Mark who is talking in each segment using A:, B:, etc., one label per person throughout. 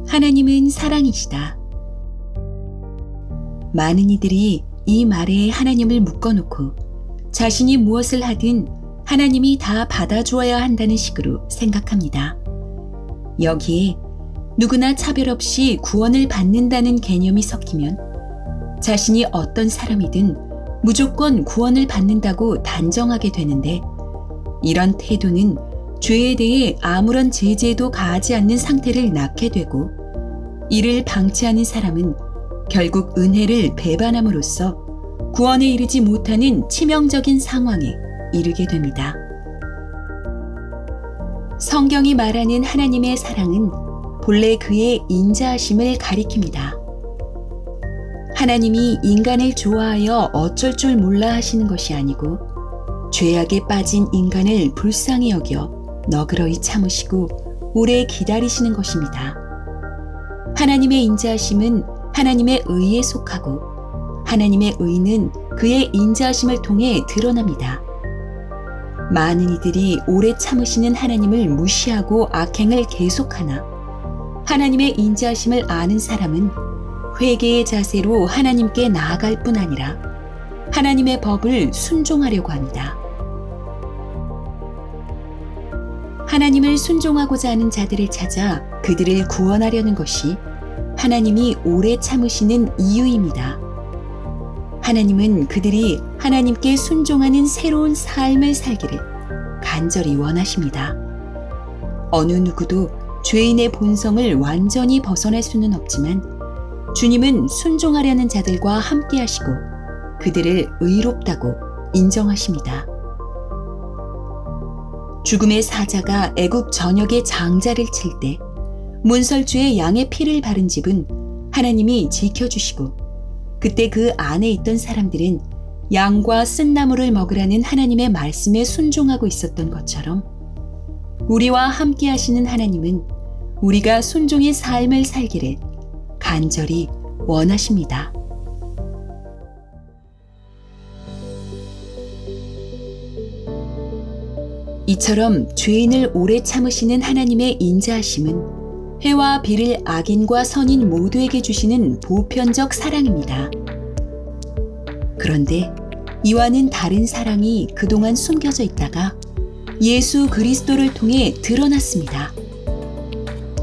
A: 하나님은 사랑이시다. 많은 이들이 이 말에 하나님을 묶어놓고 자신이 무엇을 하든 하나님이 다 받아주어야 한다는 식으로 생각합니다. 여기에 누구나 차별 없이 구원을 받는다는 개념이 섞이면 자신이 어떤 사람이든 무조건 구원을 받는다고 단정하게 되는데, 이런 태도는 죄에 대해 아무런 제재도 가하지 않는 상태를 낳게 되고, 이를 방치하는 사람은 결국 은혜를 배반함으로써 구원에 이르지 못하는 치명적인 상황에 이르게 됩니다. 성경이 말하는 하나님의 사랑은 본래 그의 인자하심을 가리킵니다. 하나님이 인간을 좋아하여 어쩔 줄 몰라 하시는 것이 아니고, 죄악에 빠진 인간을 불쌍히 여겨 너그러이 참으시고 오래 기다리시는 것입니다. 하나님의 인자하심은 하나님의 의에 속하고, 하나님의 의는 그의 인자하심을 통해 드러납니다. 많은 이들이 오래 참으시는 하나님을 무시하고 악행을 계속하나, 하나님의 인자하심을 아는 사람은 회개의 자세로 하나님께 나아갈 뿐 아니라 하나님의 법을 순종하려고 합니다. 하나님을 순종하고자 하는 자들을 찾아 그들을 구원하려는 것이 하나님이 오래 참으시는 이유입니다. 하나님은 그들이 하나님께 순종하는 새로운 삶을 살기를 간절히 원하십니다. 어느 누구도 죄인의 본성을 완전히 벗어날 수는 없지만, 주님은 순종하려는 자들과 함께 하시고 그들을 의롭다고 인정하십니다. 죽음의 사자가 애굽 전역의 장자를 칠 때 문설주에 양의 피를 바른 집은 하나님이 지켜주시고, 그때 그 안에 있던 사람들은 양과 쓴나물을 먹으라는 하나님의 말씀에 순종하고 있었던 것처럼, 우리와 함께 하시는 하나님은 우리가 순종의 삶을 살기를 간절히 원하십니다. 이처럼 죄인을 오래 참으시는 하나님의 인자하심은 해와 비를 악인과 선인 모두에게 주시는 보편적 사랑입니다. 그런데 이와는 다른 사랑이 그동안 숨겨져 있다가 예수 그리스도를 통해 드러났습니다.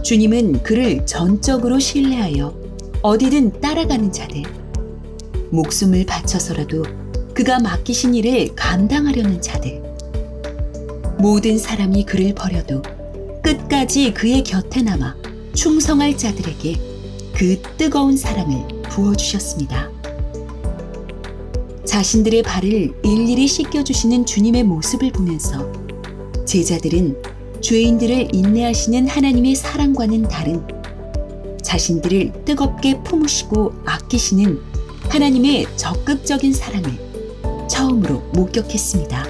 A: 주님은 그를 전적으로 신뢰하여 어디든 따라가는 자들, 목숨을 바쳐서라도 그가 맡기신 일을 감당하려는 자들, 모든 사람이 그를 버려도 끝까지 그의 곁에 남아 충성할 자들에게 그 뜨거운 사랑을 부어주셨습니다. 자신들의 발을 일일이 씻겨주시는 주님의 모습을 보면서 제자들은 죄인들을 인내하시는 하나님의 사랑과는 다른, 자신들을 뜨겁게 품으시고 아끼시는 하나님의 적극적인 사랑을 처음으로 목격했습니다.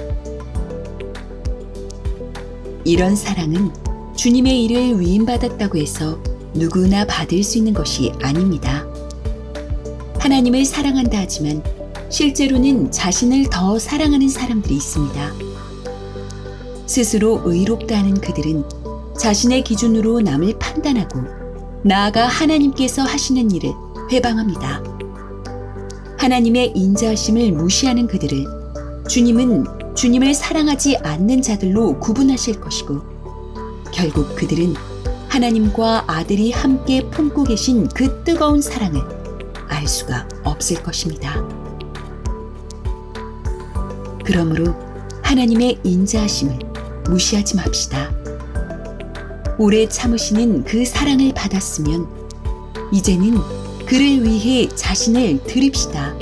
A: 이런 사랑은 주님의 일을 위임받았다고 해서 누구나 받을 수 있는 것이 아닙니다. 하나님을 사랑한다 하지만 실제로는 자신을 더 사랑하는 사람들이 있습니다. 스스로 의롭다 하는 그들은 자신의 기준으로 남을 판단하고 나아가 하나님께서 하시는 일을 회방합니다. 하나님의 인자하심을 무시하는 그들을 주님은 주님을 사랑하지 않는 자들로 구분하실 것이고, 결국 그들은 하나님과 아들이 함께 품고 계신 그 뜨거운 사랑을 알 수가 없을 것입니다. 그러므로 하나님의 인자하심을 무시하지 맙시다. 오래 참으시는 그 사랑을 받았으면 이제는 그를 위해 자신을 드립시다.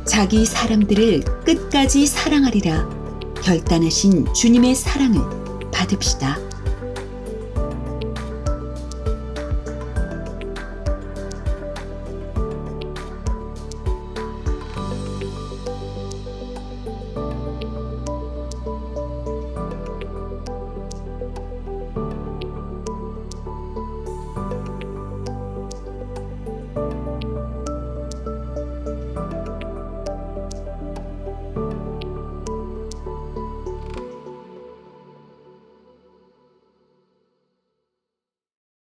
A: 자기 사람들을 끝까지 사랑하리라 결단하신 주님의 사랑을 받읍시다.